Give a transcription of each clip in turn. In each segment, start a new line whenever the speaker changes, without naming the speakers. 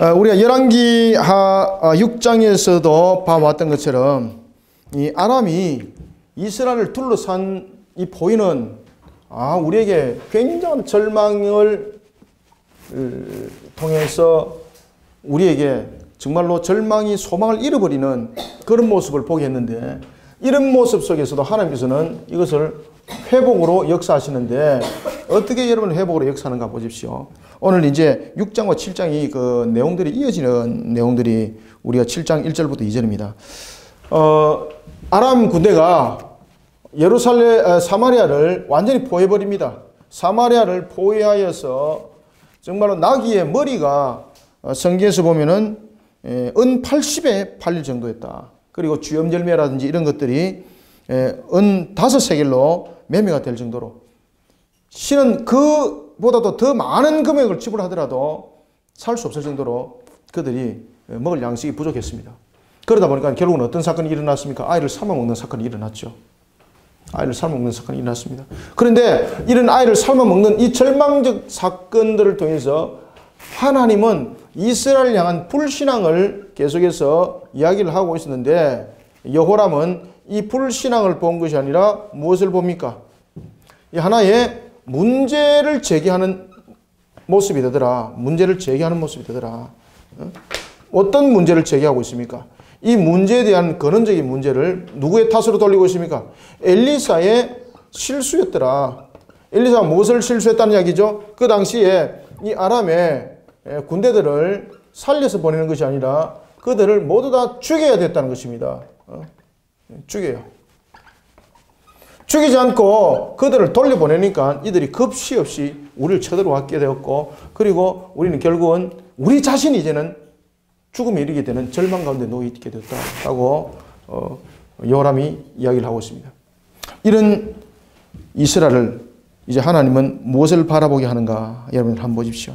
우리가 열왕기 6장에서도 봐왔던 것처럼 이 아람이 이스라엘을 둘러싼 이 보이는 우리에게 굉장한 절망을 통해서 우리에게 정말로 절망이 소망을 잃어버리는 그런 모습을 보게 했는데, 이런 모습 속에서도 하나님께서는 이것을 회복으로 역사하시는데 어떻게 여러분 회복으로 역사하는가 보십시오. 오늘 이제 6장과 7장이 그 내용들이 이어지는 내용들이 우리가 7장 1절부터 2절입니다. 아람 군대가 사마리아를 완전히 포위해버립니다. 사마리아를 포위하여서 정말로 나귀의 머리가 성경에서 보면은 은 80에 팔릴 정도였다. 그리고 주염절매라든지 이런 것들이 은 5세겔로 매매가 될 정도로, 신은 그보다도 더 많은 금액을 지불하더라도 살 수 없을 정도로 그들이 먹을 양식이 부족했습니다. 그러다 보니까 결국은 어떤 사건이 일어났습니까? 아이를 삶아먹는 사건이 일어났죠. 아이를 삶아먹는 사건이 일어났습니다. 그런데 이런 아이를 삶아먹는 이 절망적 사건들을 통해서 하나님은 이스라엘을 향한 불신앙을 계속해서 이야기를 하고 있었는데, 여호람은 이 불신앙을 본 것이 아니라 무엇을 봅니까? 이 하나의 문제를 제기하는 모습이 되더라. 문제를 제기하는 모습이 되더라. 어떤 문제를 제기하고 있습니까? 이 문제에 대한 근원적인 문제를 누구의 탓으로 돌리고 있습니까? 엘리사의 실수였더라. 엘리사가 무엇을 실수했다는 이야기죠? 그 당시에 이 아람의 군대들을 살려서 보내는 것이 아니라 그들을 모두 다 죽여야 됐다는 것입니다. 죽여요. 죽이지 않고 그들을 돌려보내니까 이들이 급시 없이 우리를 쳐들어왔게 되었고, 그리고 우리는 결국은 우리 자신이 이제는 죽음에 이르게 되는 절망 가운데 놓여 있게 되었다고 여호람이 이야기를 하고 있습니다. 이런 이스라엘을 이제 하나님은 무엇을 바라보게 하는가? 여러분 한번 보십시오.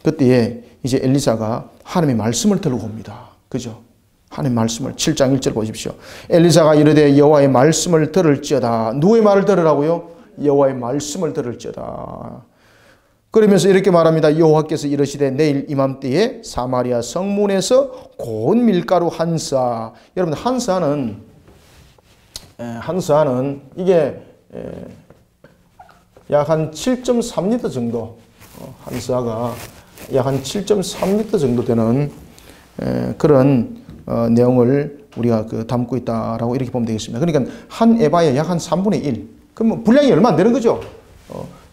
그때에 이제 엘리사가 하나님의 말씀을 들고 옵니다. 그죠? 하나님의 말씀을 7장 1절 보십시오. 엘리사가 이르되 여호와의 말씀을 들을지어다. 누구의 말을 들으라고요? 여호와의 말씀을 들을지어다. 그러면서 이렇게 말합니다. 여호와께서 이르시되 내일 이맘때에 사마리아 성문에서 고운 밀가루 한 사. 여러분 한 사는 이게 약 한 7.3리터 정도, 한 사가 약 한 7.3리터 정도 되는 그런 내용을 우리가 담고 있다라고 이렇게 보면 되겠습니다. 그러니까 한 에바에 약 한 3분의 1. 그러면 분량이 얼마 안 되는 거죠.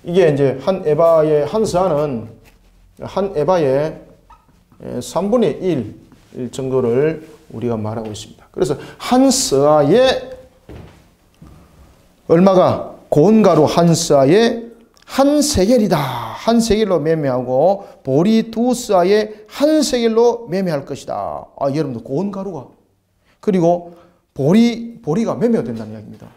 이게 이제 한 에바의 한 사는 한 에바의 3분의 1 정도를 우리가 말하고 있습니다. 그래서 한 서아에 얼마가? 고운 가루 한 서아에 한 세겔이다. 한 세겔로 매매하고 보리 2서아에 한 세겔로 매매할 것이다. 여러분들 고운 가루가, 그리고 보리가 매매가 된다는 이야기입니다.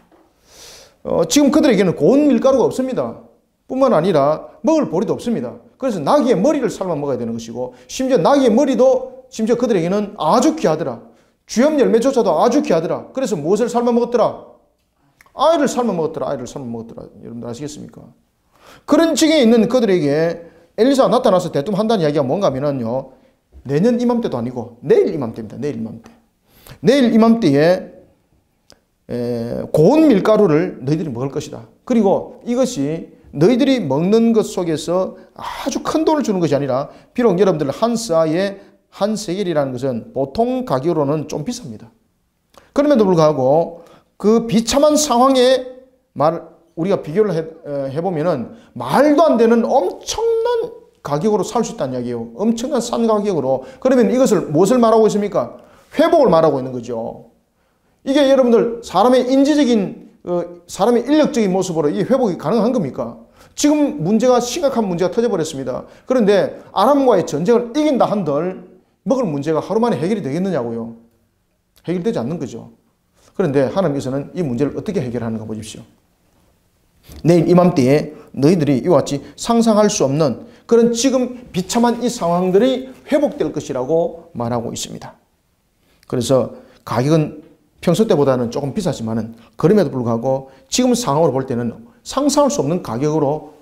지금 그들에게는 고운 밀가루가 없습니다. 뿐만 아니라 먹을 보리도 없습니다. 그래서 나귀의 머리를 삶아 먹어야 되는 것이고, 심지어 나귀의 머리도 심지어 그들에게는 아주 귀하더라. 주염 열매조차도 아주 귀하더라. 그래서 무엇을 삶아 먹었더라? 아이를 삶아 먹었더라. 아이를 삶아 먹었더라. 여러분들 아시겠습니까? 그런 층에 있는 그들에게 엘리사가 나타나서 대뜸한다는 이야기가 뭔가 하면요, 내년 이맘때도 아니고 내일 이맘때입니다. 내일 이맘때. 내일 이맘때에 고운 밀가루를 너희들이 먹을 것이다. 그리고 이것이 너희들이 먹는 것 속에서 아주 큰 돈을 주는 것이 아니라, 비록 여러분들 한 사에 한 세겔이라는 것은 보통 가격으로는 좀 비쌉니다. 그럼에도 불구하고 그 비참한 상황에 우리가 비교를 해보면은 말도 안 되는 엄청난 가격으로 살 수 있다는 이야기예요. 엄청난 싼 가격으로. 그러면 이것을 무엇을 말하고 있습니까? 회복을 말하고 있는 거죠. 이게 여러분들 사람의 인지적인 사람의 인력적인 모습으로 이 회복이 가능한 겁니까? 지금 문제가 심각한 문제가 터져버렸습니다. 그런데 아람과의 전쟁을 이긴다 한들 먹을 문제가 하루 만에 해결이 되겠느냐고요. 해결되지 않는 거죠. 그런데 하나님께서는 이 문제를 어떻게 해결하는가 보십시오. 내일 이맘때에 너희들이 이와 같이 상상할 수 없는 그런 지금 비참한 이 상황들이 회복될 것이라고 말하고 있습니다. 그래서 가격은 평소 때보다는 조금 비싸지만은 그럼에도 불구하고 지금 상황으로 볼 때는 상상할 수 없는 가격으로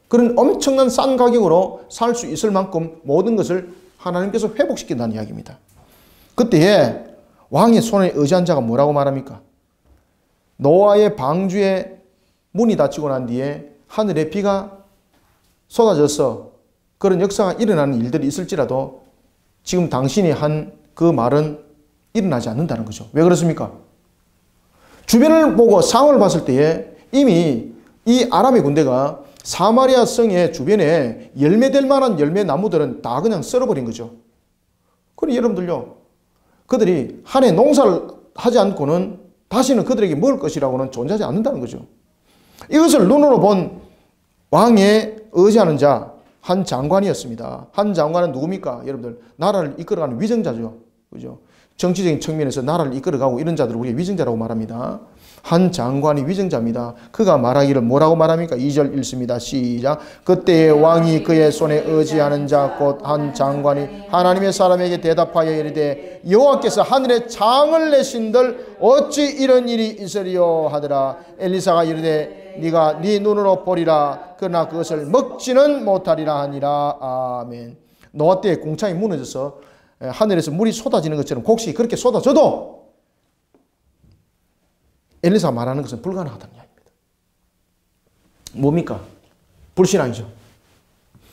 그런 엄청난 싼 가격으로 살 수 있을 만큼 모든 것을 하나님께서 회복시킨다는 이야기입니다. 그때에 왕의 손에 의지한 자가 뭐라고 말합니까? 노아의 방주에 문이 닫히고 난 뒤에 하늘에 비가 쏟아져서 그런 역사가 일어나는 일들이 있을지라도 지금 당신이 한 그 말은 일어나지 않는다는 거죠. 왜 그렇습니까? 주변을 보고 상황을 봤을 때에 이미 이 아람의 군대가 사마리아 성의 주변에 열매될 만한 열매 나무들은 다 그냥 썰어버린 거죠. 그럼 여러분들요, 그들이 한 해 농사를 하지 않고는 다시는 그들에게 먹을 것이라고는 존재하지 않는다는 거죠. 이것을 눈으로 본 왕에 의지하는 자, 한 장관이었습니다. 한 장관은 누굽니까? 여러분들, 나라를 이끌어가는 위정자죠. 그죠? 정치적인 측면에서 나라를 이끌어가고 이런 자들을 우리가 위정자라고 말합니다. 한 장관이 위정자입니다. 그가 말하기를 뭐라고 말합니까? 2절 읽습니다. 시작. 그때의 왕이 그의 손에 의지하는 자 곧 한 장관이 하나님의 사람에게 대답하여 이르되 여호와께서 하늘에 창을 내신들 어찌 이런 일이 있으리요 하더라. 엘리사가 이르되 네가 네 눈으로 보리라. 그러나 그것을 먹지는 못하리라 하니라. 아멘. 노아 때에 궁창이 무너져서 하늘에서 물이 쏟아지는 것처럼 곡식이 그렇게 쏟아져도 엘리사가 말하는 것은 불가능하다는 이야기입니다. 뭡니까? 불신앙이죠.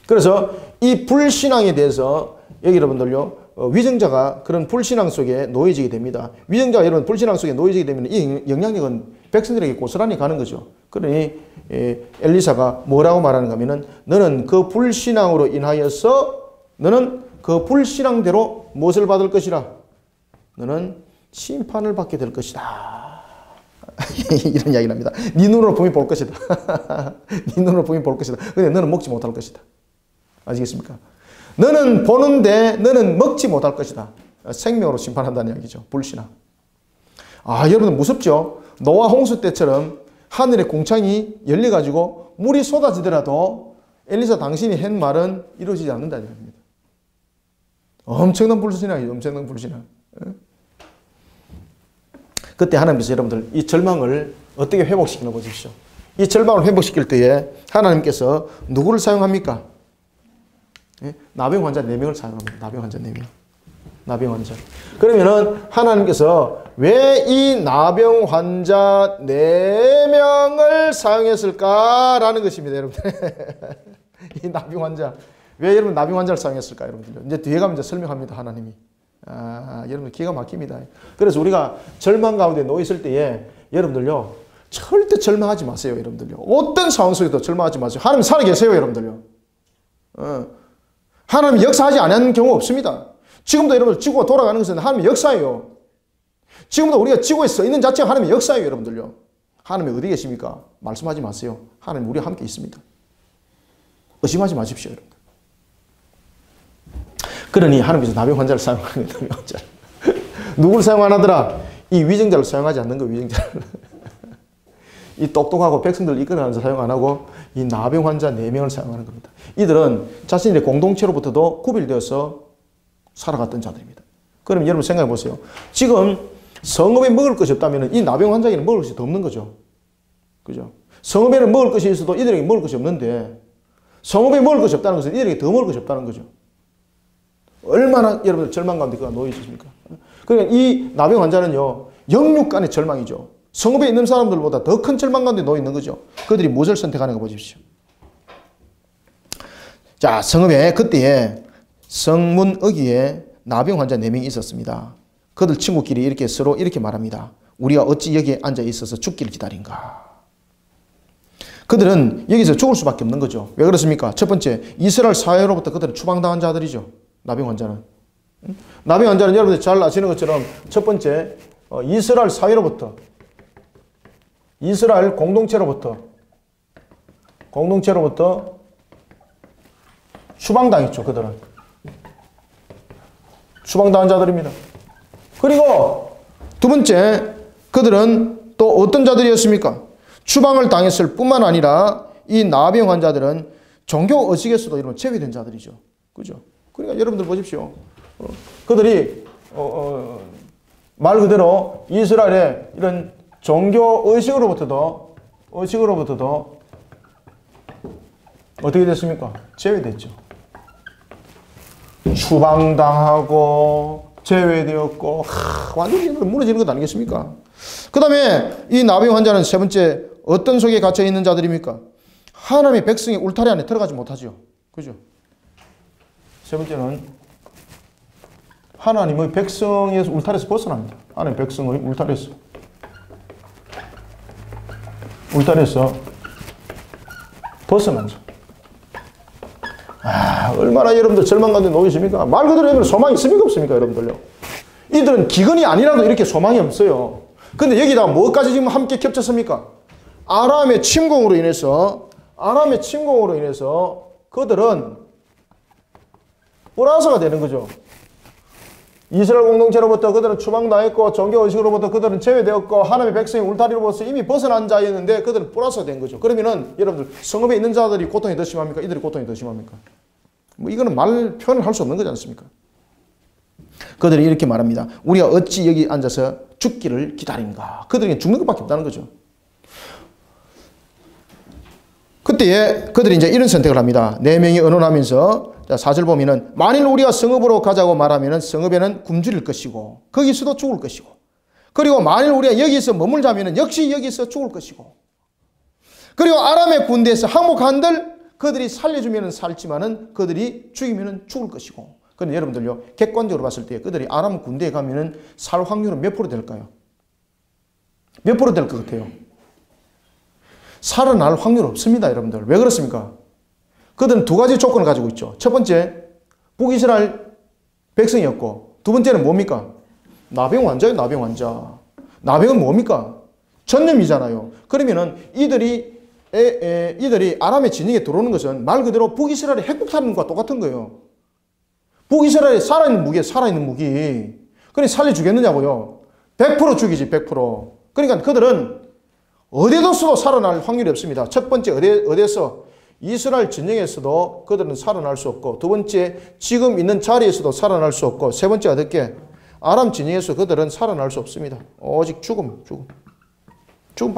그래서 이 불신앙에 대해서 여기 여러분들요, 위정자가 그런 불신앙 속에 놓여지게 됩니다. 위정자가 여러분 불신앙 속에 놓여지게 되면 이 영향력은 백성들에게 고스란히 가는 거죠. 그러니 엘리사가 뭐라고 말하는가 하면은 너는 그 불신앙으로 인하여서 너는 그 불신앙대로 무엇을 받을 것이라? 너는 심판을 받게 될 것이다. 이런 이야기를 합니다. 네 눈으로 보면 볼 것이다. 네 눈으로 보면 볼 것이다. 근데 너는 먹지 못할 것이다. 아시겠습니까? 너는 보는데 너는 먹지 못할 것이다. 생명으로 심판한다는 이야기죠. 불신앙. 아, 여러분 무섭죠? 노아 홍수 때처럼 하늘에 궁창이 열려가지고 물이 쏟아지더라도 엘리사 당신이 한 말은 이루어지지 않는다는 이야기입니다. 엄청난 불신앙이죠. 엄청난 불신앙. 그때 하나님께서 여러분들 이 절망을 어떻게 회복시키는 거 보십시오. 이 절망을 회복시킬 때에 하나님께서 누구를 사용합니까? 나병 환자 4명을 사용합니다. 나병 환자 4명. 나병 환자. 그러면은 하나님께서 왜 이 나병 환자 4명을 사용했을까라는 것입니다, 여러분들. 이 나병 환자. 왜 여러분 나병 환자를 사용했을까, 여러분들? 이제 뒤에 가면 이제 설명합니다, 하나님이. 아, 여러분 기가 막힙니다. 그래서 우리가 절망 가운데 놓여 있을 때에 여러분들요, 절대 절망하지 마세요, 여러분들요. 어떤 상황 속에도 절망하지 마세요. 하나님 살아계세요, 여러분들요. 하나님 역사하지 않는 경우 없습니다. 지금도 여러분들 지구가 돌아가는 것은 하나님의 역사예요. 지금도 우리가 지구에 서 있는 자체가 하나님의 역사예요, 여러분들요. 하나님이 어디 계십니까? 말씀하지 마세요. 하나님 우리와 함께 있습니다. 의심하지 마십시오, 여러분들. 그러니 하나님께서 나병 환자를 사용하는 거예요. 나병 환자. 누구를 사용 안 하더라? 이 위정자를 사용하지 않는 거예요. 위정자를. 이 똑똑하고 백성들을 이끌어가는 자 사용 안 하고 이 나병 환자 4명을 사용하는 겁니다. 이들은 자신의 공동체로부터도 구별되어서 살아갔던 자들입니다. 그럼 여러분 생각해 보세요. 지금 성읍에 먹을 것이 없다면 이 나병 환자에게는 먹을 것이 더 없는 거죠. 그죠? 성읍에는 먹을 것이 있어도 이들에게 먹을 것이 없는데 성읍에 먹을 것이 없다는 것은 이들에게 더 먹을 것이 없다는 거죠. 얼마나 여러분들 절망 가운데 그가 놓여 있습니까? 그러니까 이 나병 환자는요, 영육 간의 절망이죠. 성읍에 있는 사람들보다 더 큰 절망 가운데 놓여 있는 거죠. 그들이 무엇을 선택하는가 보십시오. 자, 성읍에 그때에 성문 어귀에 나병 환자 4명이 있었습니다. 그들 친구끼리 이렇게 서로 이렇게 말합니다. 우리가 어찌 여기에 앉아 있어서 죽기를 기다린가? 그들은 여기서 죽을 수밖에 없는 거죠. 왜 그렇습니까? 첫 번째, 이스라엘 사회로부터 그들은 추방당한 자들이죠. 나병 환자는. 나병 환자는 여러분들 잘 아시는 것처럼 첫 번째, 이스라엘 사회로부터, 이스라엘 공동체로부터 추방당했죠. 그들은. 추방당한 자들입니다. 그리고 두 번째, 그들은 또 어떤 자들이었습니까? 추방을 당했을 뿐만 아니라 이 나병 환자들은 종교 의식에서도 이런 제외된 자들이죠. 그죠? 그러니까 여러분들 보십시오. 그들이 말 그대로 이스라엘의 이런 종교 의식으로부터도 어떻게 됐습니까? 제외됐죠. 추방당하고 제외되었고 완전히 무너지는 것 아니겠습니까? 그 다음에 이 나병 환자는 세 번째 어떤 속에 갇혀 있는 자들입니까? 하나님의 백성의 울타리 안에 들어가지 못하죠. 그죠? 세 번째는 하나님의 백성의 울타리에서 벗어납니다. 하나님의 백성의 울타리에서 벗어나죠. 얼마나 여러분들 절망 가운데 놓이십니까? 말 그대로 여러분 소망이 있습니까? 없습니까? 여러분들요. 이들은 기근이 아니라도 이렇게 소망이 없어요. 근데 여기다가 뭐까지 지금 함께 겹쳤습니까? 아람의 침공으로 인해서 그들은 보라서가 되는 거죠. 이스라엘 공동체로부터 그들은 추방당했고 종교의식으로부터 그들은 제외되었고 하나님의 백성의 울타리로부터 이미 벗어난 자였는데 그들은 보라서가 된 거죠. 그러면은 여러분들 성읍에 있는 자들이 고통이 더 심합니까? 이들이 고통이 더 심합니까? 뭐 이거는 말 표현을 할 수 없는 거지 않습니까? 그들이 이렇게 말합니다. 우리가 어찌 여기 앉아서 죽기를 기다린가? 그들에게 죽는 것밖에 없다는 거죠. 그때에 그들이 이제 이런 선택을 합니다. 4명이 언언하면서 4절 보면은 만일 우리가 성읍으로 가자고 말하면은 성읍에는 굶주릴 것이고 거기서도 죽을 것이고 그리고 만일 우리가 여기서 머물자면은 역시 여기서 죽을 것이고 그리고 아람의 군대에서 항복한들 그들이 살려주면은 살지만은 그들이 죽이면은 죽을 것이고 그런데 여러분들요 객관적으로 봤을 때 그들이 아람 군대에 가면은 살 확률은 몇 프로 될까요? 몇 프로 될 것 같아요? 살아날 확률 없습니다, 여러분들. 왜 그렇습니까? 그들은 두 가지 조건을 가지고 있죠. 첫 번째, 북이스라엘 백성이었고, 두 번째는 뭡니까? 나병 환자예요, 나병 환자. 나병은 뭡니까? 전염이잖아요. 그러면은 이들이 아람의 진영에 들어오는 것은 말 그대로 북이스라엘의 핵폭탄과 똑같은 거예요. 북이스라엘에 살아있는 무기에 살아있는 무기. 그러니 살려 주겠느냐고요? 100% 죽이지, 100%. 그러니까 그들은 어디에서도 살아날 확률이 없습니다. 첫 번째, 어디에서? 이스라엘 진영에서도 그들은 살아날 수 없고, 두 번째, 지금 있는 자리에서도 살아날 수 없고, 세 번째, 어떻게? 아람 진영에서 그들은 살아날 수 없습니다. 오직 죽음밖에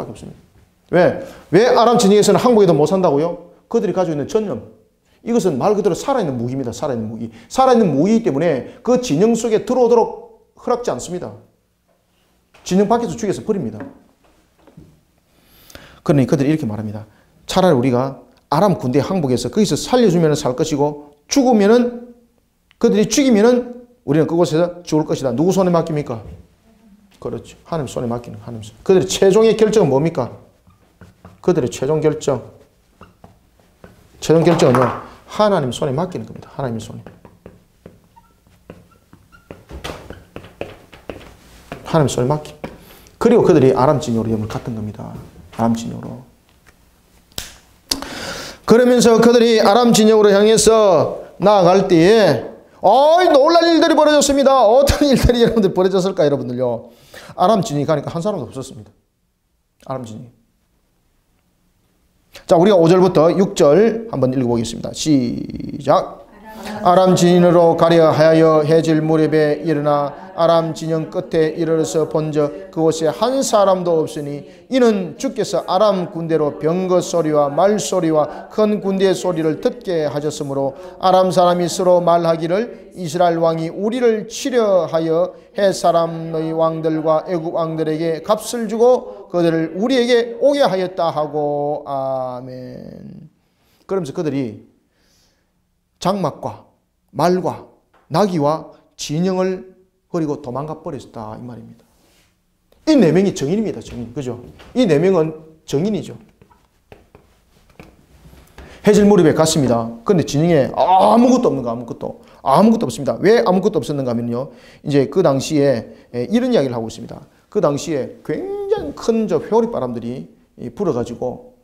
없습니다. 왜 아람 진영에서는 항복해도 못 산다고요? 그들이 가지고 있는 전염. 이것은 말 그대로 살아있는 무기입니다. 살아있는 무기. 살아있는 무기이기 때문에 그 진영 속에 들어오도록 허락지 않습니다. 진영 밖에서 죽여서 버립니다. 그러니 그들이 이렇게 말합니다. 차라리 우리가 아람 군대 항복해서 거기서 살려주면 살 것이고 죽으면은 그들이 죽이면은 우리는 그곳에서 죽을 것이다. 누구 손에 맡깁니까? 그렇죠. 하나님 손에 맡기는 하나님 손. 그들의 최종의 결정은 뭡니까? 그들의 최종 결정은요. 하나님 손에 맡기는 겁니다. 하나님 손에. 하나님 손에 맡기. 그리고 그들이 아람 진영으로 갔던 겁니다. 아람 진영으로. 그러면서 그들이 아람 진영으로 향해서 나아갈 때에 놀랄 일들이 벌어졌습니다. 어떤 일들이 여러분들 벌어졌을까 여러분들요. 아람 진영이 가니까 한 사람도 없었습니다. 아람 진영이. 자, 우리가 5절부터 6절 한번 읽어보겠습니다. 시작. 아람 진영으로 가려 하여 해질 무렵에 일어나 아람 진영 끝에 이르러서 본즉 그곳에 한 사람도 없으니 이는 주께서 아람 군대로 병거 소리와 말소리와 큰 군대의 소리를 듣게 하셨으므로 아람 사람이 서로 말하기를 이스라엘 왕이 우리를 치려 하여 헷 사람의 왕들과 애굽 왕들에게 값을 주고 그들을 우리에게 오게 하였다 하고 아멘. 그러면서 그들이 장막과 말과 나귀와 진영을 버리고 도망가 버렸다 이 말입니다. 이 4명이 정인입니다. 정인. 그죠? 이 4명은 정인이죠. 해질 무렵에 갔습니다. 그런데 진영에 아무것도 없는가? 아무것도 없습니다. 왜 아무것도 없었는가 하면요. 이제 그 당시에 이런 이야기를 하고 있습니다. 그 당시에 굉장히 큰 회오리 바람들이 불어가지고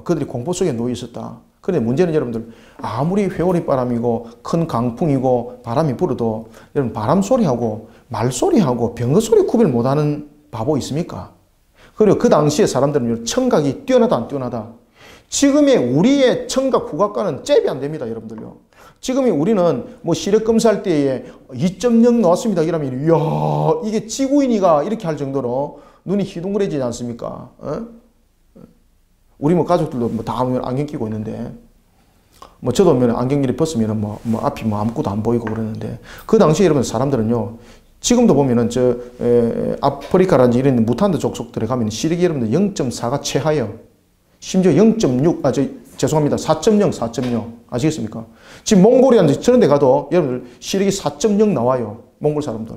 그들이 공포 속에 놓여 있었다. 그런데 문제는 여러분들 아무리 회오리 바람이고 큰 강풍이고 바람이 불어도 여러분 바람 소리하고 말 소리하고 병거 소리 구별 못하는 바보 있습니까? 그리고 그 당시에 사람들은 청각이 뛰어나다 안 뛰어나다. 지금의 우리의 청각 후각과는 잽이 안 됩니다, 여러분들요. 지금의 우리는 뭐 시력 검사할 때에 2.0 나왔습니다. 이러면 이야 이게 지구인이가 이렇게 할 정도로 눈이 희둥그레지지 않습니까? 우리 뭐 가족들도 뭐 다 안경 끼고 있는데 뭐 저도 안경기를 벗으면 앞이 아무것도 안 보이고 그러는데 그 당시에 여러분 사람들은요 지금도 보면은 아프리카라든지 이런 무탄드 족속들에 가면 시력이 여러분들 0.4가 최하예요. 심지어 0.6, 죄송합니다. 4.0, 4.0. 아시겠습니까? 지금 몽골이라든지 저런 데 가도 여러분들 시력이 4.0 나와요. 몽골 사람들.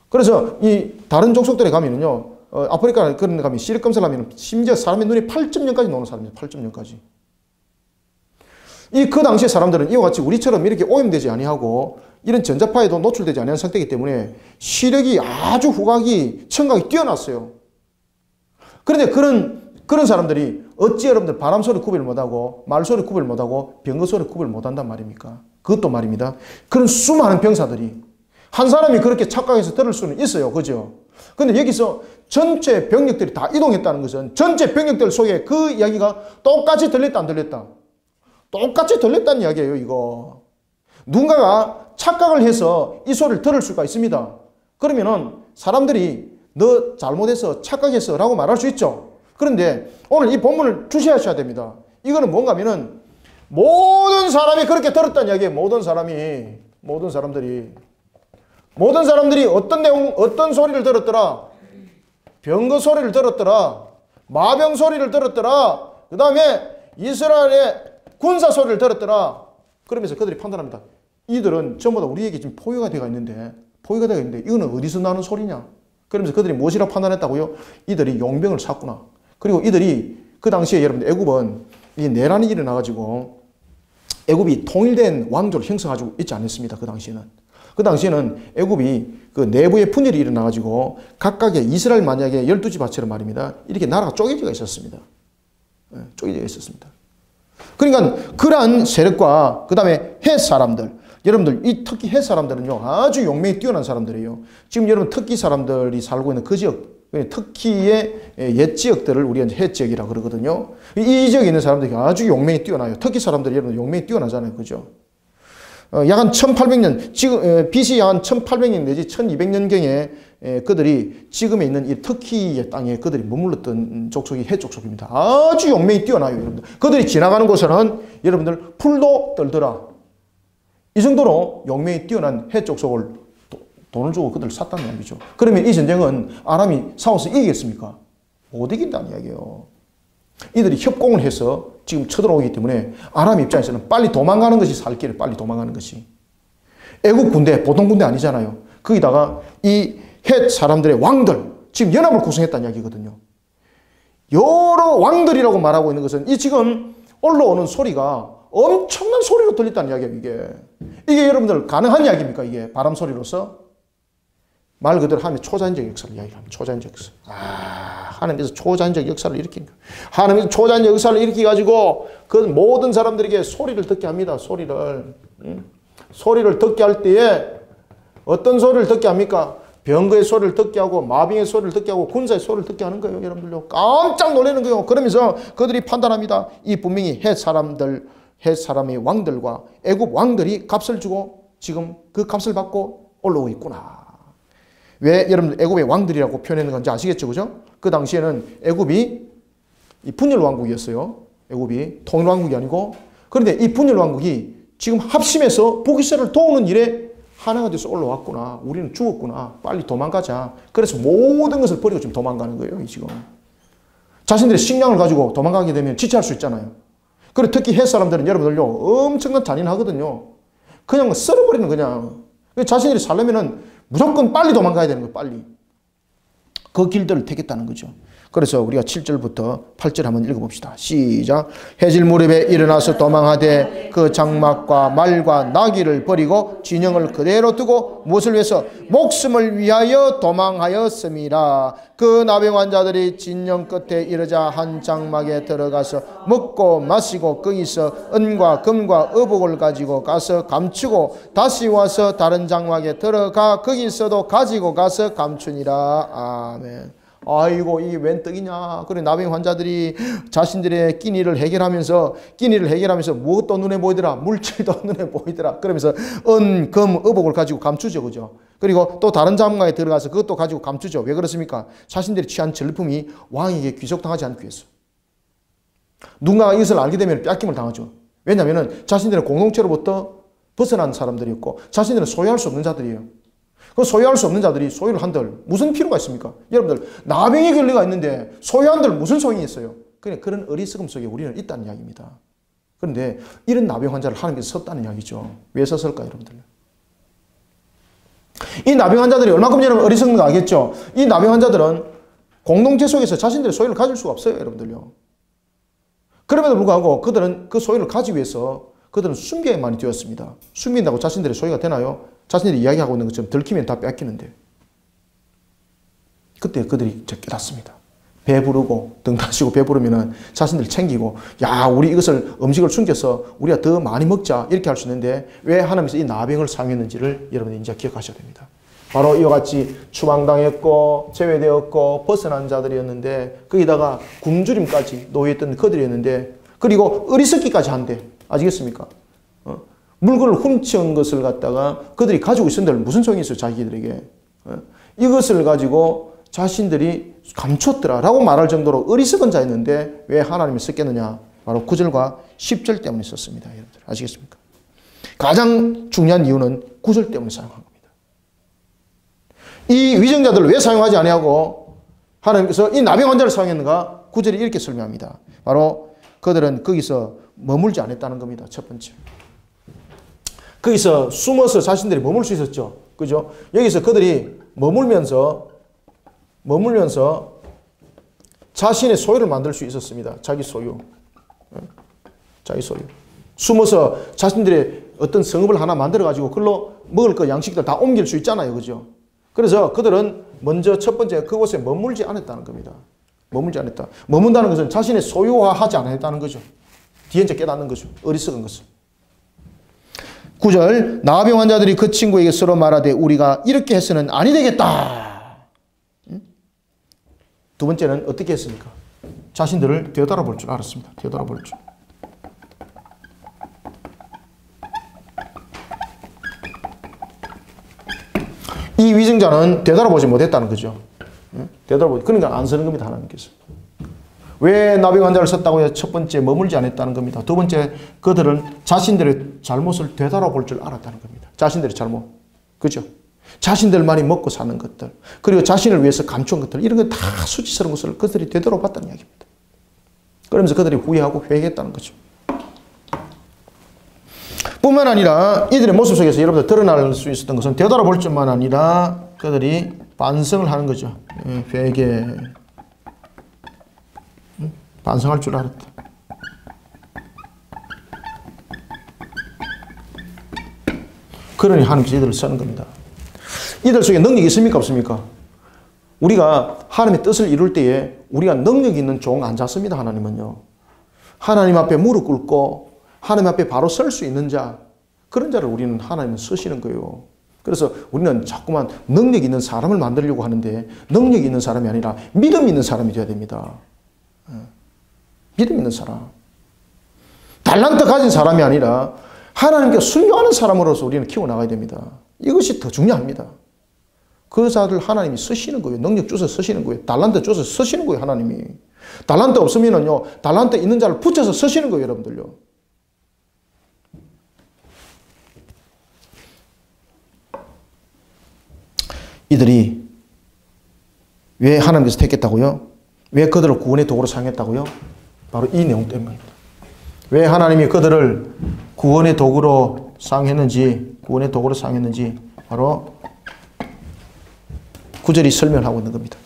그래서 이 다른 족속들에 가면은요, 아프리카 그런 데 가면 시력 검사를 하면 심지어 사람의 눈이 8.0까지 나오는 사람입니다. 8.0까지. 그 당시에 사람들은 이와 같이 우리처럼 이렇게 오염되지 아니하고 이런 전자파에도 노출되지 않은 상태이기 때문에 시력이 아주 후각이, 청각이 뛰어났어요. 그런데 그런 사람들이 어찌 여러분들 바람 소리 구별 못하고 말 소리 구별 못하고 병거 소리 구별 못한단 말입니까? 그것도 말입니다. 그런 수많은 병사들이 한 사람이 그렇게 착각해서 들을 수는 있어요. 그죠? 근데 여기서 전체 병력들이 다 이동했다는 것은 전체 병력들 속에 그 이야기가 똑같이 들렸다 안 들렸다? 똑같이 들렸다는 이야기예요. 이거. 누군가가 착각을 해서 이 소리를 들을 수가 있습니다. 그러면은 사람들이 너 잘못해서 착각했어 라고 말할 수 있죠. 그런데 오늘 이 본문을 주시하셔야 됩니다. 이거는 뭔가 하면은 모든 사람이 그렇게 들었다는 이야기예요. 모든 사람들이 어떤 내용, 어떤 소리를 들었더라? 병거 소리를 들었더라. 마병 소리를 들었더라. 그 다음에 이스라엘의 군사 소리를 들었더라. 그러면서 그들이 판단합니다. 이들은 전부 다 우리에게 지금 포효가 되어 있는데 이거는 어디서 나는 소리냐? 그러면서 그들이 무엇이라고 판단했다고요? 이들이 용병을 샀구나. 그리고 이들이 그 당시에 여러분들 애굽은 이 내란이 일어나가지고 애굽이 통일된 왕조를 형성하고 있지 않았습니다. 그 당시에는 애굽이 그 내부의 분열이 일어나가지고 각각의 이스라엘 만약에 12지파처럼 말입니다. 이렇게 나라가 쪼개져 있었습니다. 쪼개져 있었습니다. 그러니까 그러한 세력과 그 다음에 헷 사람들, 여러분들 특히 헷 사람들은요 아주 용맹이 뛰어난 사람들이에요. 지금 여러분 터키 사람들이 살고 있는 그 지역, 터키의 옛 지역들을 우리가 헷 지역이라고 그러거든요. 이 지역에 있는 사람들이 아주 용맹이 뛰어나요. 터키 사람들이 여러분 용맹이 뛰어나잖아요. 그죠? 약 한 1800년, 지금, BC 약 한 1800년 내지 1200년경에 그들이 지금에 있는 이 터키의 땅에 그들이 머물렀던 족속이 헷 족속입니다. 아주 용맹이 뛰어나요, 여러분들. 그들이 지나가는 곳에는 여러분들 풀도 떨더라. 이 정도로 용맹이 뛰어난 헷 족속을 돈을 주고 그들을 샀다는 얘기죠. 그러면 이 전쟁은 아람이 싸워서 이기겠습니까? 못 이긴다는 이야기예요. 이들이 협공을 해서 지금 쳐들어오기 때문에 아람 입장에서는 빨리 도망가는 것이 살 길을 빨리 도망가는 것이. 애국 군대, 보통 군대 아니잖아요. 거기다가 이 헷 사람들의 왕들, 지금 연합을 구성했다는 이야기거든요. 여러 왕들이라고 말하고 있는 것은 이 지금 올라오는 소리가 엄청난 소리로 들렸다는 이야기예요, 이게 여러분들 가능한 이야기입니까, 이게? 바람 소리로서? 말 그대로 하나님의 초자연적 역사를 이야기합니다. 초자연적 역사. 하나님께서 초자연적 역사를 일으킨 거예요. 하나님께서 초자연적 역사를 일으켜가지고 그 모든 사람들에게 소리를 듣게 합니다. 소리를 듣게 할 때에 어떤 소리를 듣게 합니까? 병거의 소리를 듣게 하고 마병의 소리를 듣게 하고 군사의 소리를 듣게 하는 거예요. 여러분들요. 깜짝 놀라는 거예요. 그러면서 그들이 판단합니다. 이 분명히 헷 사람의 왕들과 애굽 왕들이 값을 주고 지금 그 값을 받고 올라오고 있구나. 왜 여러분들 애굽의 왕들이라고 표현하는 건지 아시겠죠? 그죠? 그 당시에는 애굽이 이 분열 왕국이었어요. 애굽이 통일 왕국이 아니고. 그런데 이 분열 왕국이 지금 합심해서 북이스라엘을 도우는 일에 하나가 돼서 올라왔구나. 우리는 죽었구나. 빨리 도망가자. 그래서 모든 것을 버리고 지금 도망가는 거예요. 지금. 자신들의 식량을 가지고 도망가게 되면 지체할 수 있잖아요. 그리고 특히 헷 사람들은 여러분들요 엄청난 잔인하거든요. 그냥 썰어버리는 그냥. 자신들이 살려면은 무조건 빨리 도망가야 되는 거예요. 빨리. 그 길들을 택했다는 거죠. 그래서 우리가 7절부터 8절 한번 읽어봅시다. 시작. 해질 무렵에 일어나서 도망하되 그 장막과 말과 나귀를 버리고 진영을 그대로 두고 무엇을 위해서? 목숨을 위하여 도망하였음이라. 그 나병 환자들이 진영 끝에 이르자 한 장막에 들어가서 먹고 마시고 거기서 은과 금과 의복을 가지고 가서 감추고 다시 와서 다른 장막에 들어가 거기서도 가지고 가서 감추니라. 아멘. 아이고 이게 웬 떡이냐. 그래 나병 환자들이 자신들의 끼니를 해결하면서 무엇도 눈에 보이더라. 물질도 눈에 보이더라. 그러면서 은, 금, 의복을 가지고 감추죠. 그죠? 그리고 또 다른 장막에 들어가서 그것도 가지고 감추죠. 왜 그렇습니까? 자신들이 취한 전리품이 왕에게 귀속당하지 않기 위해서. 누군가가 이것을 알게 되면 뺏김을 당하죠. 왜냐하면 자신들의 공동체로부터 벗어난 사람들이었고 자신들은 소유할 수 없는 자들이에요. 그 소유할 수 없는 자들이 소유를 한들 무슨 필요가 있습니까? 여러분들 나병에 걸려가 있는데 소유한들 무슨 소용이 있어요? 그런 어리석음 속에 우리는 있다는 이야기입니다. 그런데 이런 나병 환자를 하나님께서 썼다는 이야기죠. 왜 썼을까요, 여러분들? 이 나병 환자들이 얼마큼 여러분 어리석은가 알겠죠? 이 나병 환자들은 공동체 속에서 자신들의 소유를 가질 수가 없어요, 여러분들요. 그럼에도 불구하고 그들은 그 소유를 가지기 위해서 그들은 숨겨야만이 되었습니다. 숨긴다고 자신들의 소유가 되나요? 자신들이 이야기하고 있는 것처럼 들키면 다 뺏기는데. 그때 그들이 깨닫습니다. 배부르고 등 다시고 배부르면 자신들 챙기고 야 우리 이것을 음식을 숨겨서 우리가 더 많이 먹자 이렇게 할 수 있는데 왜 하나님께서 이 나병을 사용했는지를 여러분이 이제 기억하셔야 됩니다. 바로 이와 같이 추방당했고 제외되었고 벗어난 자들이었는데 거기다가 굶주림까지 놓여있던 그들이었는데 그리고 어리석기까지 한대. 아시겠습니까? 물건을 훔친 것을 갖다가 그들이 가지고 있었는데 무슨 소용이 있어요 자기들에게. 이것을 가지고 자신들이 감췄더라라고 말할 정도로 어리석은 자였는데 왜 하나님이 썼겠느냐? 바로 9절과 10절 때문에 썼습니다. 여러분들 아시겠습니까? 가장 중요한 이유는 9절 때문에 사용한 겁니다. 이 위정자들을 왜 사용하지 아니하고 하나님께서 이 나병 환자를 사용했는가? 9절이 이렇게 설명합니다. 바로 그들은 거기서 머물지 않았다는 겁니다. 첫 번째. 거기서 숨어서 자신들이 머물 수 있었죠. 그죠? 여기서 그들이 머물면서 자신의 소유를 만들 수 있었습니다. 자기 소유. 자기 소유. 숨어서 자신들의 어떤 성읍을 하나 만들어가지고 그걸로 먹을 거 양식들 다 옮길 수 있잖아요. 그죠? 그래서 그들은 먼저 첫 번째 그곳에 머물지 않았다는 겁니다. 머물지 않았다. 머문다는 것은 자신의 소유화하지 않았다는 거죠. 뒤에 이제 깨닫는 거죠. 어리석은 것을. 9절 나병 환자들이 그 친구에게 서로 말하되 우리가 이렇게 해서는 아니 되겠다. 두 번째는 어떻게 했습니까? 자신들을 되돌아볼 줄 알았습니다. 되돌아볼 줄. 이 위증자는 되돌아보지 못했다는 거죠. 되돌아보지. 그러니까 안 쓰는 겁니다. 하나님께서. 왜 나병 환자를 썼다고 해서 첫 번째 머물지 않았다는 겁니다. 두 번째 그들은 자신들의 잘못을 되돌아볼 줄 알았다는 겁니다. 자신들의 잘못. 그죠? 자신들만이 먹고 사는 것들 그리고 자신을 위해서 감춘 것들 이런 거 다 수치스러운 것을 그들이 되돌아봤다는 이야기입니다. 그러면서 그들이 후회하고 회개했다는 거죠. 뿐만 아니라 이들의 모습 속에서 여러분들 드러날 수 있었던 것은 되돌아볼 줄만 아니라 그들이 반성을 하는 거죠. 회개. 반성할 줄 알았다. 그러니 하나님께서 이들을 쓰는 겁니다. 이들 속에 능력이 있습니까? 없습니까? 우리가 하나님의 뜻을 이룰 때에 우리가 능력 있는 종 안 잡습니다. 하나님은요. 하나님 앞에 무릎 꿇고 하나님 앞에 바로 설 수 있는 자 그런 자를 우리는 하나님은 쓰시는 거예요. 그래서 우리는 자꾸만 능력 있는 사람을 만들려고 하는데 능력 있는 사람이 아니라 믿음 있는 사람이 되어야 됩니다. 믿음 있는 사람. 달란트 가진 사람이 아니라 하나님께 순종하는 사람으로서 우리는 키워나가야 됩니다. 이것이 더 중요합니다. 그 자들 하나님이 쓰시는 거예요. 능력 주셔서 쓰시는 거예요. 달란트 주셔서 쓰시는 거예요. 하나님이. 달란트 없으면요. 달란트 있는 자를 붙여서 쓰시는 거예요. 여러분들요. 이들이 왜 하나님께서 택했다고요? 왜 그들을 구원의 도구로 사용했다고요? 바로 이 내용 때문입니다. 왜 하나님이 그들을 구원의 도구로 사용했는지 바로 9절이 설명하고 있는 겁니다.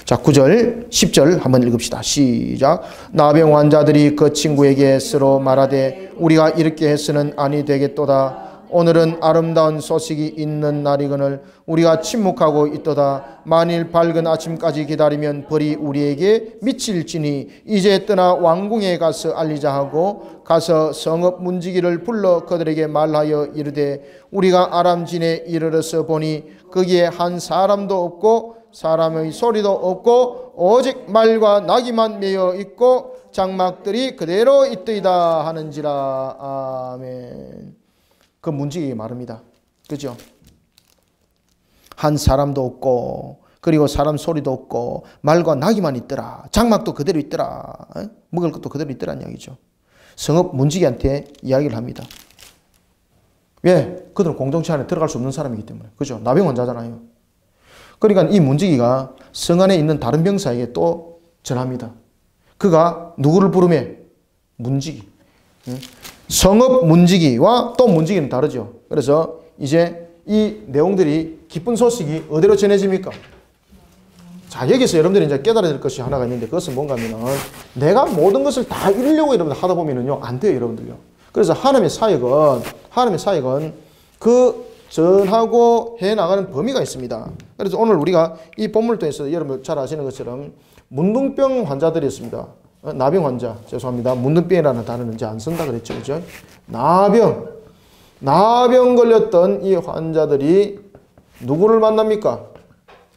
자, 9절, 10절 한번 읽읍시다. 시작. 나병 환자들이 그 친구에게 서로 말하되 우리가 이렇게 해서는 아니 되겠도다. 오늘은 아름다운 소식이 있는 날이거늘 우리가 침묵하고 있도다. 만일 밝은 아침까지 기다리면 벌이 우리에게 미칠지니 이제 떠나 왕궁에 가서 알리자 하고 가서 성읍 문지기를 불러 그들에게 말하여 이르되 우리가 아람진에 이르러서 보니 거기에 한 사람도 없고 사람의 소리도 없고 오직 말과 나귀만 메어 있고 장막들이 그대로 있더이다 하는지라. 아멘. 그 문지기가 말합니다. 그죠? 한 사람도 없고 그리고 사람 소리도 없고 말과 나귀만 있더라. 장막도 그대로 있더라. 먹을 것도 그대로 있더라는 이야기죠. 성읍 문지기한테 이야기를 합니다. 왜? 그들은 공동체 안에 들어갈 수 없는 사람이기 때문에. 그죠? 나병 환자잖아요. 그러니까 이 문지기가 성 안에 있는 다른 병사에게 또 전합니다. 그가 누구를 부르며? 문지기. 성읍 문지기와 또 문지기는 다르죠. 그래서 이제 이 내용들이 기쁜 소식이 어디로 전해집니까? 자, 여기서 여러분들이 이제 깨달아야 될 것이 하나가 있는데 그것은 뭔가 하면은 내가 모든 것을 다 이루려고 여러분들 하다 보면은요, 안 돼요, 여러분들요. 그래서 하나님의 사역은 그 전하고 해 나가는 범위가 있습니다. 그래서 오늘 우리가 이 본문을 통해서 여러분 잘 아시는 것처럼 문둥병 환자들이었습니다. 나병 환자, 죄송합니다. 문둥병이라는 단어는 이제 안 쓴다 그랬죠. 그죠? 나병 걸렸던 이 환자들이 누구를 만납니까?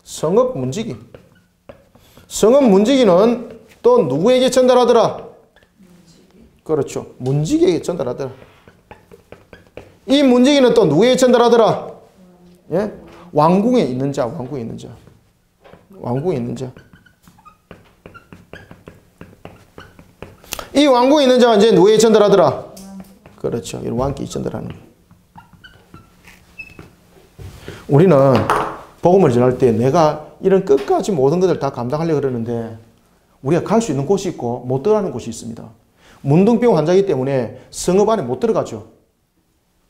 성읍 문지기. 성읍 문지기는 또 누구에게 전달하더라? 그렇죠. 문지기에게 전달하더라. 이 문지기는 또 누구에게 전달하더라? 예? 왕궁에 있는 자, 왕궁에 있는 자. 왕궁에 있는 자. 이 왕궁에 있는 자가 이제 누구에게 전달하더라? 그렇죠. 이 왕께 전달하는 거예요. 우리는 복음을 전할 때 내가 이런 끝까지 모든 것을 다 감당하려고 그러는데 우리가 갈 수 있는 곳이 있고 못 들어가는 곳이 있습니다. 문둥병 환자이기 때문에 성읍 안에 못 들어가죠.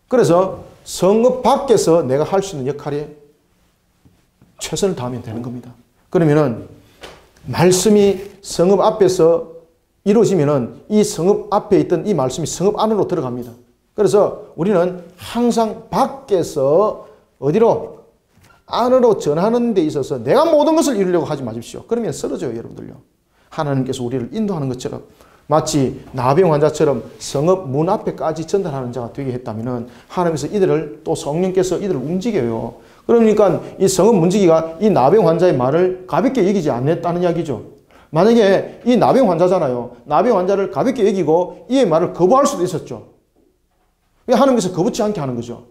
그래서 성읍 밖에서 내가 할 수 있는 역할에 최선을 다하면 되는 겁니다. 그러면은 말씀이 성읍 앞에서 이루어지면은 이 성읍 앞에 있던 이 말씀이 성읍 안으로 들어갑니다. 그래서 우리는 항상 밖에서 어디로? 안으로 전하는 데 있어서 내가 모든 것을 이루려고 하지 마십시오. 그러면 쓰러져요, 여러분들요. 하나님께서 우리를 인도하는 것처럼 마치 나병 환자처럼 성읍 문 앞에까지 전달하는 자가 되게 했다면 하나님께서 이들을 또 성령께서 이들을 움직여요. 그러니까 이 성읍 문지기가 이 나병 환자의 말을 가볍게 여기지 않았다는 이야기죠. 만약에 이 나병 환자잖아요. 나병 환자를 가볍게 여기고 이의 말을 거부할 수도 있었죠. 하나님께서 거부치 않게 하는 거죠.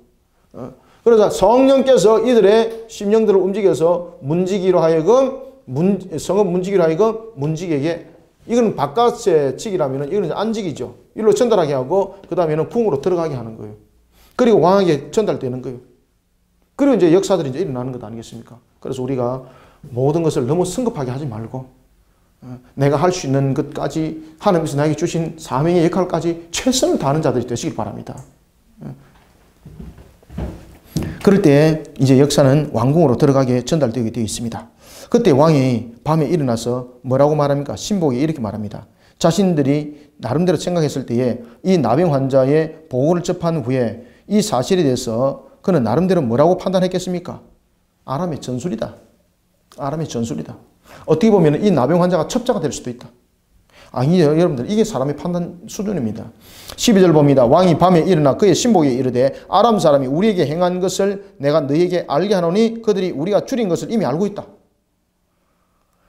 그래서 성령께서 이들의 심령들을 움직여서 문지기로 하여금 성읍 문지기로 하여금 문지기에게 이거는 바깥의 직이라면 이거는 안직이죠. 일로 전달하게 하고 그 다음에는 궁으로 들어가게 하는 거예요. 그리고 왕에게 전달되는 거예요. 그리고 이제 역사들이 이제 일어나는 것 아니겠습니까? 그래서 우리가 모든 것을 너무 성급하게 하지 말고 내가 할 수 있는 것까지 하나님께서 나에게 주신 사명의 역할까지 최선을 다하는 자들이 되시길 바랍니다. 그럴 때 이제 역사는 왕궁으로 들어가게 전달되게 되어 있습니다. 그때 왕이 밤에 일어나서 뭐라고 말합니까? 신복이 이렇게 말합니다. 자신들이 나름대로 생각했을 때에 이 나병 환자의 보고를 접한 후에 이 사실에 대해서 그는 나름대로 뭐라고 판단했겠습니까? 아람의 전술이다. 아람의 전술이다. 어떻게 보면 이 나병 환자가 첩자가 될 수도 있다. 아니요, 여러분들, 이게 사람의 판단 수준입니다. 12절 봅니다. 왕이 밤에 일어나 그의 신복에게 이르되 아람 사람이 우리에게 행한 것을 내가 너희에게 알게 하노니 그들이 우리가 줄인 것을 이미 알고 있다.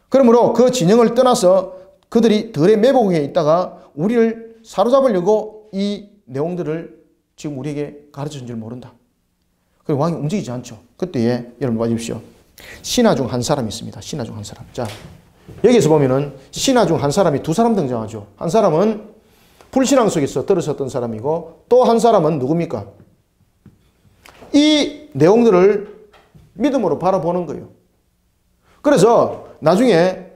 그러므로 그 진영을 떠나서 그들이 들의 매복에 있다가 우리를 사로잡으려고 이 내용들을 지금 우리에게 가르쳐준 줄 모른다. 그리고 왕이 움직이지 않죠. 그때에 여러분 봐주십시오. 신하 중 한 사람이 있습니다. 신하 중 한 사람. 자, 여기서 보면은 신하 중 한 사람이 두 사람 등장하죠. 한 사람은 불신앙 속에서 들으셨던 사람이고 또 한 사람은 누굽니까? 이 내용들을 믿음으로 바라보는 거예요. 그래서 나중에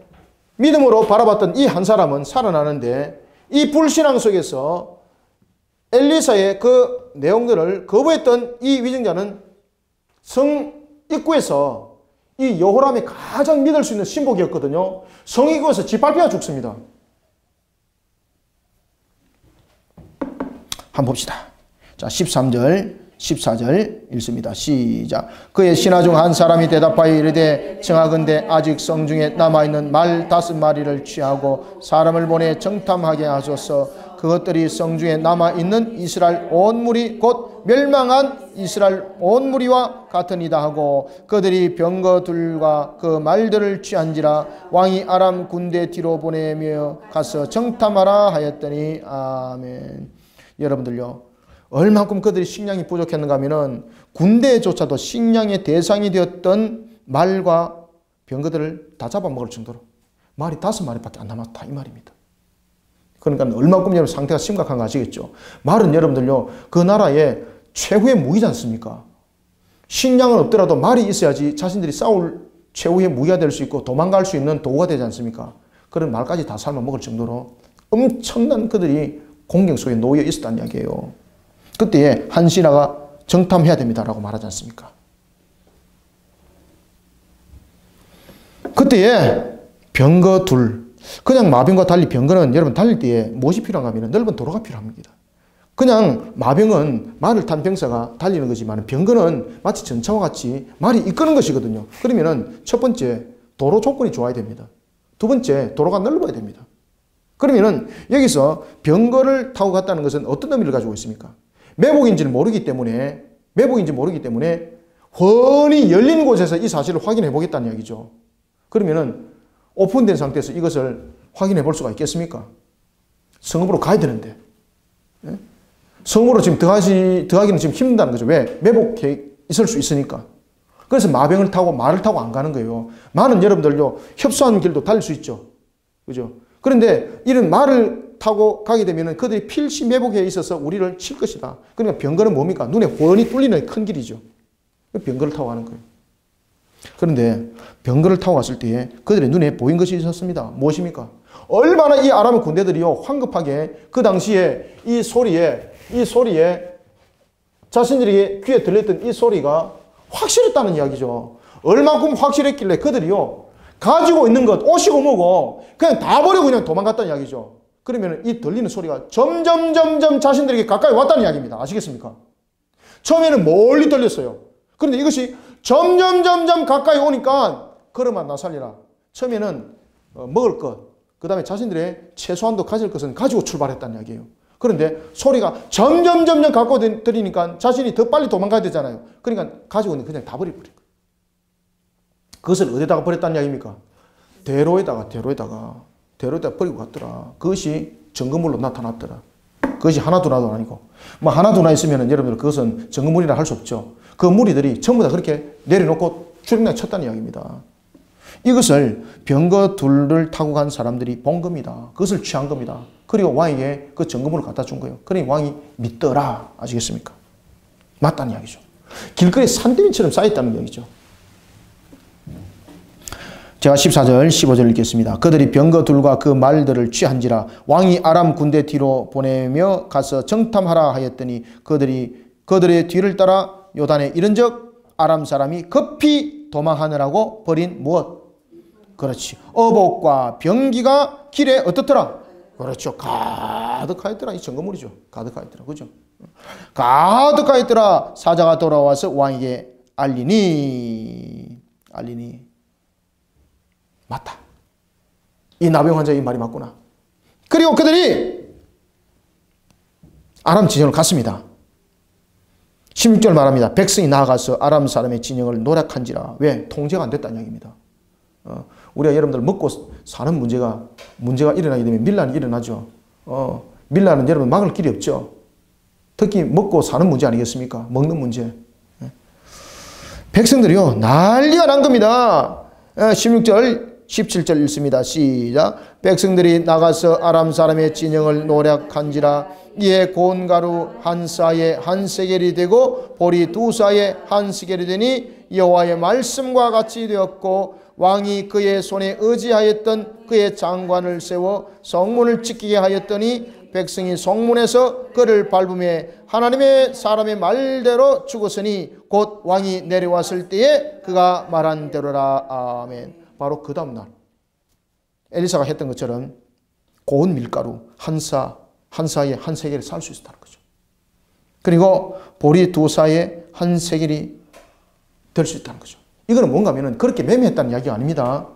믿음으로 바라봤던 이 한 사람은 살아나는데 이 불신앙 속에서 엘리사의 그 내용들을 거부했던 이 위증자는 성 입구에서 이 여호람이 가장 믿을 수 있는 신복이었거든요. 성 입구에서 짓밟혀 죽습니다. 한번 봅시다. 자, 13절, 14절 읽습니다. 시작. 그의 신하 중 한 사람이 대답하여 이르되 청하건대 아직 성중에 남아있는 말 5마리를 취하고 사람을 보내 정탐하게 하소서. 그것들이 성중에 남아있는 이스라엘 온 무리 곧 멸망한 이스라엘 온 무리와 같으니이다 하고 그들이 병거들과 그 말들을 취한지라 왕이 아람 군대 뒤로 보내며 가서 정탐하라 하였더니 아멘. 여러분들요, 얼만큼 그들이 식량이 부족했는가 하면은 군대조차도 식량의 대상이 되었던 말과 병거들을 다 잡아먹을 정도로 말이 5마리밖에 안 남았다 이 말입니다. 그러니까 얼마큼 여러분 상태가 심각한 거 아시겠죠? 말은 여러분들요, 그 나라의 최후의 무기지 않습니까? 식량은 없더라도 말이 있어야지 자신들이 싸울 최후의 무기가 될 수 있고 도망갈 수 있는 도구가 되지 않습니까? 그런 말까지 다 삶아 먹을 정도로 엄청난 그들이 공경 속에 놓여 있었다는 이야기예요. 그때에 한 신하가 정탐해야 됩니다라고 말하지 않습니까? 그때에 병거 둘, 그냥 마병과 달리 병거는 여러분 달릴 때에 무엇이 필요한가 하면 넓은 도로가 필요합니다. 그냥 마병은 말을 탄 병사가 달리는 거지만 병거는 마치 전차와 같이 말이 이끄는 것이거든요. 그러면은 첫 번째 도로 조건이 좋아야 됩니다. 두 번째 도로가 넓어야 됩니다. 그러면은 여기서 병거를 타고 갔다는 것은 어떤 의미를 가지고 있습니까? 매복인지를 모르기 때문에 훤히 열린 곳에서 이 사실을 확인해 보겠다는 이야기죠. 그러면은 오픈된 상태에서 이것을 확인해 볼 수가 있겠습니까? 성읍으로 가야 되는데. 성읍으로 지금 들어가기는 지금 힘든다는 거죠. 왜? 매복해 있을 수 있으니까. 그래서 마병을 타고 말을 타고 안 가는 거예요. 말은 여러분들요, 협소한 길도 달릴 수 있죠. 그죠? 그런데 이런 말을 타고 가게 되면 그들이 필시 매복해 있어서 우리를 칠 것이다. 그러니까 병거는 뭡니까? 눈에 훤히 뚫리는 큰 길이죠. 병거를 타고 가는 거예요. 그런데 병거를 타고 갔을 때에 그들의 눈에 보인 것이 있었습니다. 무엇입니까? 얼마나 이 아람 군대들이요, 황급하게 그 당시에 이 소리에 자신들이 귀에 들렸던 이 소리가 확실했다는 이야기죠. 얼마큼 확실했길래 그들이요, 가지고 있는 것, 옷이고 뭐고 그냥 다 버리고 그냥 도망갔다는 이야기죠. 그러면 이 들리는 소리가 점점 자신들에게 가까이 왔다는 이야기입니다. 아시겠습니까? 처음에는 멀리 들렸어요. 그런데 이것이 점점 가까이 오니까 걸어만 나 살리라. 처음에는 먹을 것, 그 다음에 자신들의 최소한도 가질 것은 가지고 출발했다는 이야기예요. 그런데 소리가 점점 가까이 들리니까 자신이 더 빨리 도망가야 되잖아요. 그러니까 가지고 있는 그냥 다 버려버린 거예요. 그것을 어디다가 버렸다는 이야기입니까? 대로에다가 버리고 갔더라. 그것이 점검물로 나타났더라. 그것이 하나두나도 아니고, 뭐 하나두나 있으면 여러분들 그것은 점검물이라 할 수 없죠. 그 무리들이 전부 다 그렇게 내려놓고 출입량 쳤다는 이야기입니다. 이것을 병거 둘을 타고 간 사람들이 본 겁니다. 그것을 취한 겁니다. 그리고 왕에게 그 점검물을 갖다 준 거예요. 그러니 왕이 믿더라. 아시겠습니까? 맞다는 이야기죠. 길거리에 산더미처럼 쌓였다는 이야기죠. 제가 14절, 15절 읽겠습니다. 그들이 병거 둘과 그 말들을 취한지라 왕이 아람 군대 뒤로 보내며 가서 정탐하라 하였더니 그들의 뒤를 따라 요단에 이른적 아람 사람이 급히 도망하느라고 버린 무엇? 그렇지. 어복과 병기가 길에 어떻더라? 그렇죠. 가득하였더라. 이 점검물이죠. 가득하였더라. 그죠? 가득하였더라. 사자가 돌아와서 왕에게 알리니. 맞다. 이 나병 환자의 이 말이 맞구나. 그리고 그들이 아람 진영을 갔습니다. 16절 말합니다. 백성이 나아가서 아람 사람의 진영을 노략한지라. 왜? 통제가 안 됐다는 이야기입니다. 우리가 여러분들 먹고 사는 문제가 일어나게 되면 밀란이 일어나죠. 밀란은 여러분 막을 길이 없죠. 특히 먹고 사는 문제 아니겠습니까? 먹는 문제. 백성들이요, 난리가 난 겁니다. 16절 17절 읽습니다. 시작. 백성들이 나가서 아람 사람의 진영을 노략한지라. 이에 고운 가루 한 사에 한 세겔이 되고 보리 두 사에 한 세겔이 되니 여호와의 말씀과 같이 되었고 왕이 그의 손에 의지하였던 그의 장관을 세워 성문을 지키게 하였더니 백성이 성문에서 그를 밟으며 하나님의 사람의 말대로 죽었으니 곧 왕이 내려왔을 때에 그가 말한 대로라. 아멘. 바로 그 다음날 엘리사가 했던 것처럼 고운 밀가루 한 사에 한 세겔을 살 수 있었다는 거죠. 그리고 보리 두 사에 한 세겔이 될 수 있다는 거죠. 이거는 뭔가 하면 그렇게 매매했다는 이야기가 아닙니다.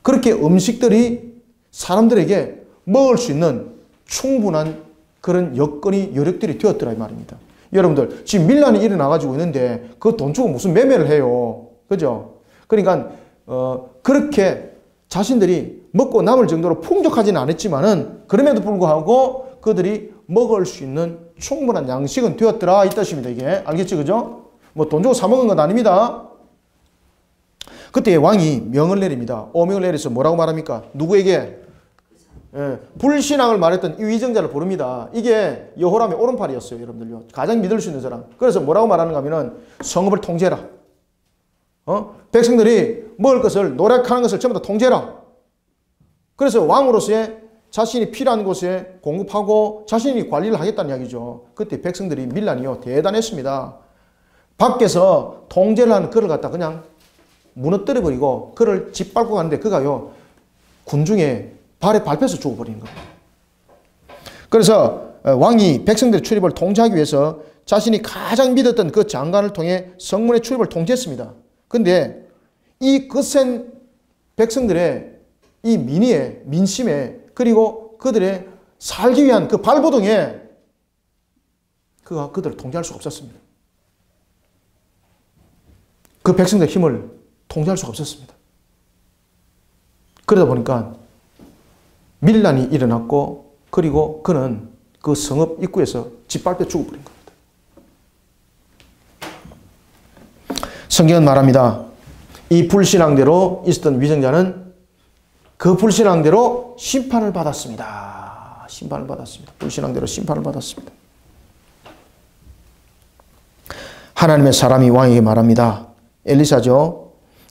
그렇게 음식들이 사람들에게 먹을 수 있는 충분한 그런 여력들이 되었더라 이 말입니다. 여러분들 지금 밀란이 일어나가지고 있는데 그 돈 주고 무슨 매매를 해요. 그죠? 그러니까 그렇게 자신들이 먹고 남을 정도로 풍족하지는 않았지만은 그럼에도 불구하고 그들이 먹을 수 있는 충분한 양식은 되었더라 이 뜻입니다. 이게 알겠죠? 그죠? 뭐 돈 주고 사 먹은 건 아닙니다. 그때 왕이 명을 내립니다. 오명을 내려서 뭐라고 말합니까? 누구에게? 불신앙을 말했던 이 위정자를 부릅니다. 이게 여호람의 오른팔이었어요, 여러분들요. 가장 믿을 수 있는 사람. 그래서 뭐라고 말하는가 하면은 성읍을 통제해라. 백성들이 먹을 것을, 노력하는 것을 전부 다 통제해라. 그래서 왕으로서의 자신이 필요한 곳에 공급하고 자신이 관리를 하겠다는 이야기죠. 그때 백성들이 밀란이요, 대단했습니다. 밖에서 통제를 하는 그를 갖다 그냥 무너뜨려버리고 그를 짓밟고 가는데 그가요, 군중에 발에 밟혀서 죽어버리는 겁니다. 그래서 왕이 백성들의 출입을 통제하기 위해서 자신이 가장 믿었던 그 장관을 통해 성문의 출입을 통제했습니다. 근데 이 거센 백성들의 이 민심에 그리고 그들의 살기 위한 그 발버둥에 그가 그들을 통제할 수 없었습니다. 그 백성들의 힘을 통제할 수가 없었습니다. 그러다 보니까 밀란이 일어났고 그리고 그는 그 성읍 입구에서 짓밟혀 죽어버린 겁니다. 성경은 말합니다. 이 불신앙대로 있었던 위정자는 그 불신앙대로 심판을 받았습니다. 심판을 받았습니다. 불신앙대로 심판을 받았습니다. 하나님의 사람이 왕에게 말합니다. 엘리사죠.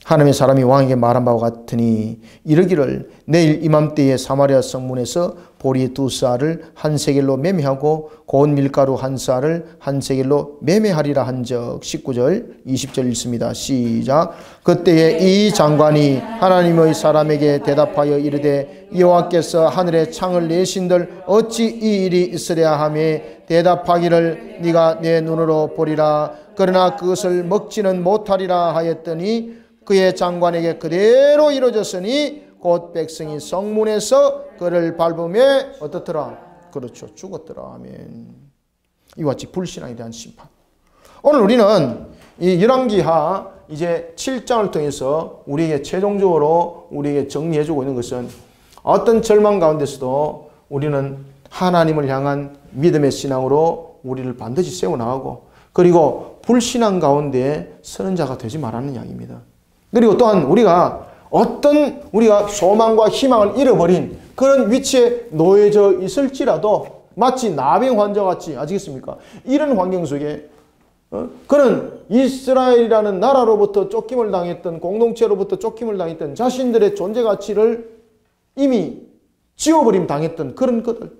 하나님의 사람이 왕에게 말한 바와 같으니 이르기를 내일 이맘때에 사마리아 성문에서 보리 2쌀을 한 세겔로 매매하고 고운 밀가루 1쌀을 한 세겔로 매매하리라 한적. 19절 20절 읽습니다. 시작. 그때에 이 장관이 하나님의 사람에게 대답하여 이르되 여호와께서 하늘에 창을 내신들 어찌 이 일이 있으랴 하며 대답하기를 네가 내 눈으로 보리라 그러나 그것을 먹지는 못하리라 하였더니 그의 장관에게 그대로 이루어졌으니 곧 백성이 성문에서 그를 밟음에 어떻더라? 그렇죠. 죽었더라. 아멘. 이와 같이 불신앙에 대한 심판. 오늘 우리는 이 열왕기하 이제 7장을 통해서 우리에게 최종적으로 우리에게 정리해주고 있는 것은 어떤 절망 가운데서도 우리는 하나님을 향한 믿음의 신앙으로 우리를 반드시 세워나가고 그리고 불신앙 가운데 서는 자가 되지 말라는 이야기입니다. 그리고 또한 우리가 소망과 희망을 잃어버린 그런 위치에 놓여져 있을지라도 마치 나병 환자같이 아시겠습니까? 이런 환경 속에 그는 이스라엘이라는 나라로부터 쫓김을 당했던 공동체로부터 쫓김을 당했던 자신들의 존재 가치를 이미 지워버림 당했던 그런 것들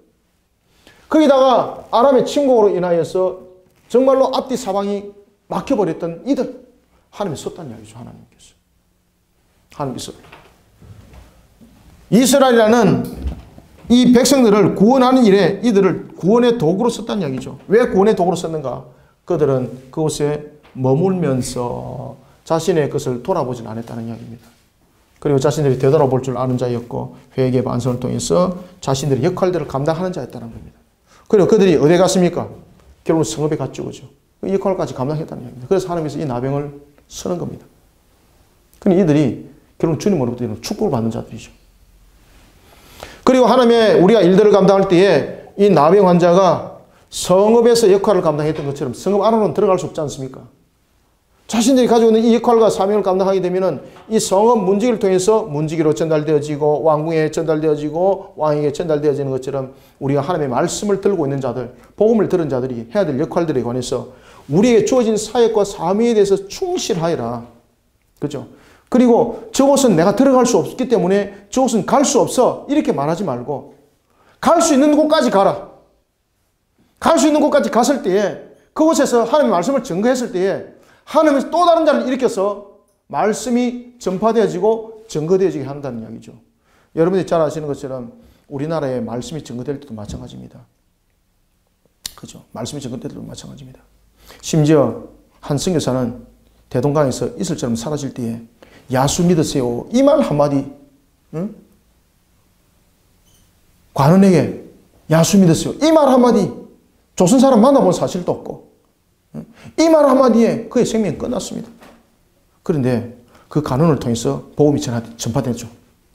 거기다가 아람의 침공으로 인하여서 정말로 앞뒤 사방이 막혀버렸던 이들 하나님이 섰다는 이야기죠. 하나님께서 이스라엘이라는 이 백성들을 구원하는 일에 이들을 구원의 도구로 썼다는 이야기죠. 왜 구원의 도구로 썼는가? 그들은 그곳에 머물면서 자신의 것을 돌아보진 않았다는 이야기입니다. 그리고 자신들이 되돌아볼 줄 아는 자였고 회개 반성을 통해서 자신들의 역할들을 감당하는 자였다는 겁니다. 그리고 그들이 어디에 갔습니까? 결국 성읍에 갔죠. 그죠? 그 역할까지 감당했다는 이야기입니다. 그래서 하나님께서 이 나병을 쓰는 겁니다. 그런데 이들이 결국 주님으로부터 축복을 받는 자들이죠. 그리고 하나님의 우리가 일들을 감당할 때에 이 나병 환자가 성읍에서 역할을 감당했던 것처럼 성읍 안으로는 들어갈 수 없지 않습니까? 자신들이 가지고 있는 이 역할과 사명을 감당하게 되면은 이 성읍 문지기를 통해서 문지기로 전달되어지고 왕궁에 전달되어지고 왕에게 전달되어지는 것처럼 우리가 하나님의 말씀을 들고 있는 자들, 복음을 들은 자들이 해야 될 역할들에 관해서 우리에게 주어진 사역과 사명에 대해서 충실하여라. 그죠? 그리고 저곳은 내가 들어갈 수 없기 때문에 저곳은 갈 수 없어. 이렇게 말하지 말고 갈 수 있는 곳까지 가라. 갈 수 있는 곳까지 갔을 때에 그곳에서 하나님의 말씀을 증거했을 때에 하나님은 또 다른 자를 일으켜서 말씀이 전파되어지고 증거되어지게 한다는 이야기죠. 여러분들이 잘 아시는 것처럼 우리나라에 말씀이 증거될 때도 마찬가지입니다. 그죠? 말씀이 증거될 때도 마찬가지입니다. 심지어 한 선교사는 대동강에서 이슬처럼 사라질 때에 야수 믿으세요. 이 말 한마디, 응? 관원에게 야수 믿으세요. 이 말 한마디, 조선 사람 만나본 사실도 없고, 응? 이 말 한마디에 그의 생명이 끝났습니다. 그런데 그 관원을 통해서 복음이 전파되죠.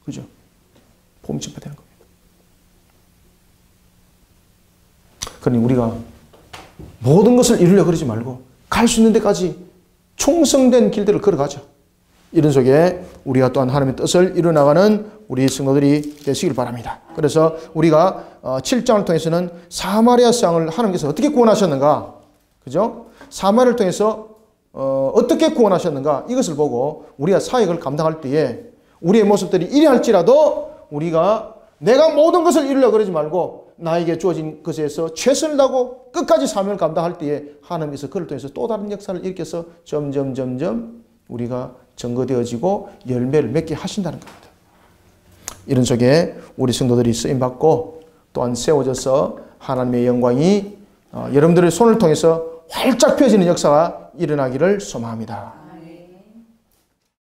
그죠? 복음이 전파되는 겁니다. 그러니 우리가 모든 것을 이루려고 그러지 말고 갈 수 있는 데까지 충성된 길들을 걸어가자. 이런 속에 우리가 또한 하나님의 뜻을 이루어나가는 우리 성도들이 되시길 바랍니다. 그래서 우리가 7장을 통해서는 사마리아 땅을 하나님께서 어떻게 구원하셨는가, 그죠? 사마리아를 통해서 어떻게 구원하셨는가, 이것을 보고 우리가 사역을 감당할 때에 우리의 모습들이 이래할지라도 우리가 내가 모든 것을 이루려고 그러지 말고 나에게 주어진 것에서 최선을 다하고 끝까지 사명을 감당할 때에 하나님께서 그를 통해서 또 다른 역사를 일으켜서 점점 우리가 증거되어지고 열매를 맺게 하신다는 겁니다. 이런 속에 우리 성도들이 쓰임받고 또한 세워져서 하나님의 영광이 여러분들의 손을 통해서 활짝 펴지는 역사가 일어나기를 소망합니다.